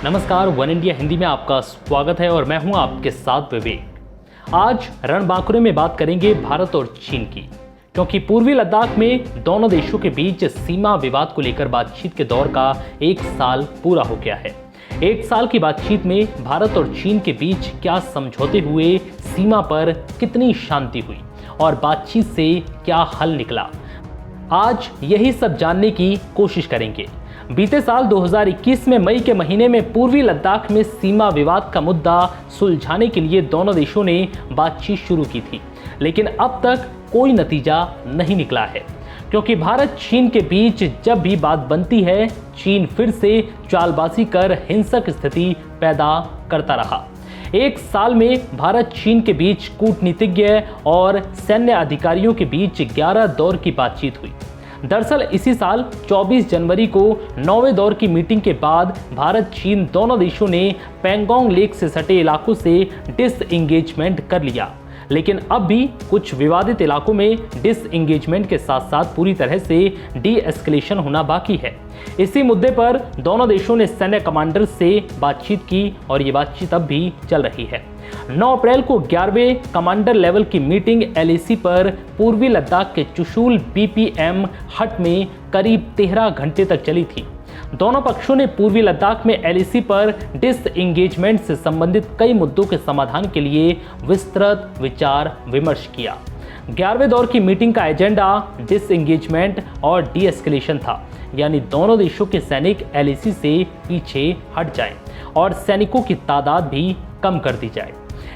नमस्कार, one India Hindi में आपका स्वागत है और मैं हूं आपके साथ विवेक। आज रणबांकुरे में बात करेंगे भारत और चीन की, क्योंकि पूर्वी लद्दाख में दोनों देशों के बीच सीमा विवाद को लेकर बातचीत के दौर का 1 साल पूरा हो गया है। 1 साल की बातचीत में भारत और चीन के बीच क्या समझौते हुए, सीमा पर कितनी शांति हुई और बातचीत से क्या हल निकला, आज यही सब जानने की कोशिश करेंगे। बीते साल 2021 में मई के महीने में पूर्वी लद्दाख में सीमा विवाद का मुद्दा सुलझाने के लिए दोनों देशों ने बातचीत शुरू की थी, लेकिन अब तक कोई नतीजा नहीं निकला है, क्योंकि भारत चीन के बीच जब भी बात बनती है, चीन फिर से चालबाजी कर हिंसक स्थिति पैदा करता रहा। 1 साल में भारत चीन के बीच कूटनीतिज्ञ और सैन्य अधिकारियों के बीच 11 दौर की बातचीत हुई। दरअसल इसी साल 24 जनवरी को 9वें दौर की मीटिंग के बाद भारत चीन दोनों देशों ने पैंगोंग लेक से सटे इलाकों से डिसएंगेजमेंट कर लिया, लेकिन अब भी कुछ विवादित इलाकों में डिसएंगेजमेंट के साथ साथ पूरी तरह से डी-एस्केलेशन होना बाकी है। इसी मुद्दे पर दोनों देशों ने सैन्य कमांडर से बातचीत की और ये बातचीत अब भी चल रही है। 9 अप्रैल को 11वें कमांडर लेवल की मीटिंग LAC पर पूर्वी लद्दाख के चुशूल BPM हट में करीब 13 घंटे तक चली थी। दोनों पक्षों ने पूर्वी लद्दाख में LAC पर डिसएंगेजमेंट से संबंधित कई मुद्दों के समाधान के लिए विस्तृत विचार विमर्श किया। 11वें दौर की मीटिंग का एजेंडा डिसएंगेजमेंट और डी-एस्केलेशन था, यानी दोनों देशों के सैनिक LAC से पीछे हट जाएं और सैनिकों की तादाद भी कम कर दी जाए।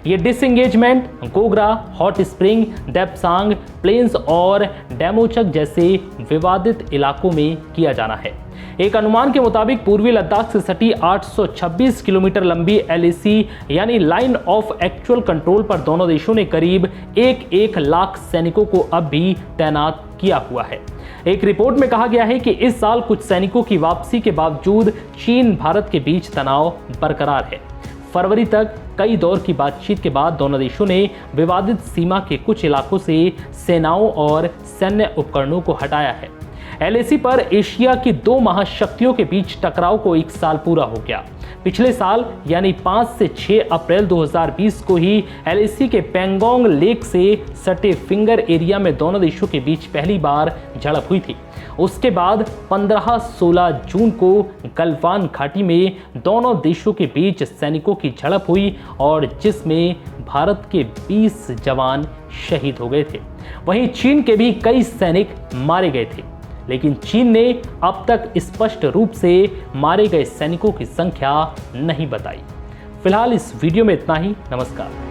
ये disengagement Gogra, hot spring, Depsang plains और डेमोचक जैसे विवादित इलाकों में किया जाना है। एक अनुमान के मुताबिक पूर्वी लद्दाख से सटी 826 किलोमीटर लंबी LAC यानी लाइन ऑफ एक्चुअल कंट्रोल पर दोनों देशों ने करीब 1 लाख सैनिकों को अब भी तैनात किया हुआ है। एक रिपोर्ट में कहा गया है कि इस साल कुछ सैनिकों की वापसी के बावजूद चीन भारत के बीच तनाव बरकरार है। फरवरी तक कई दौर की बातचीत के बाद दोनों देशों ने विवादित सीमा के कुछ इलाकों से सेनाओं और सैन्य उपकरणों को हटाया है। LAC पर एशिया की 2 महाशक्तियों के बीच टकराव को 1 साल पूरा हो गया। पिछले साल यानी 5 से 6 अप्रैल 2020 को ही LAC के पैंगोंग लेक से सटे फिंगर एरिया में दोनों देशों के बीच पहली बार झड़प हुई थी। उसके बाद 15-16 जून को गलवान घाटी में दोनों देशों के बीच सैनिकों की झड़प हुई और जिसमें भारत के 20 जवान शहीद हो गए थे। वहीं चीन के भी कई सैनिक मारे गए थे, लेकिन चीन ने अब तक स्पष्ट रूप से मारे गए सैनिकों की संख्या नहीं बताई। फिलहाल इस वीडियो में इतना ही। नमस्कार।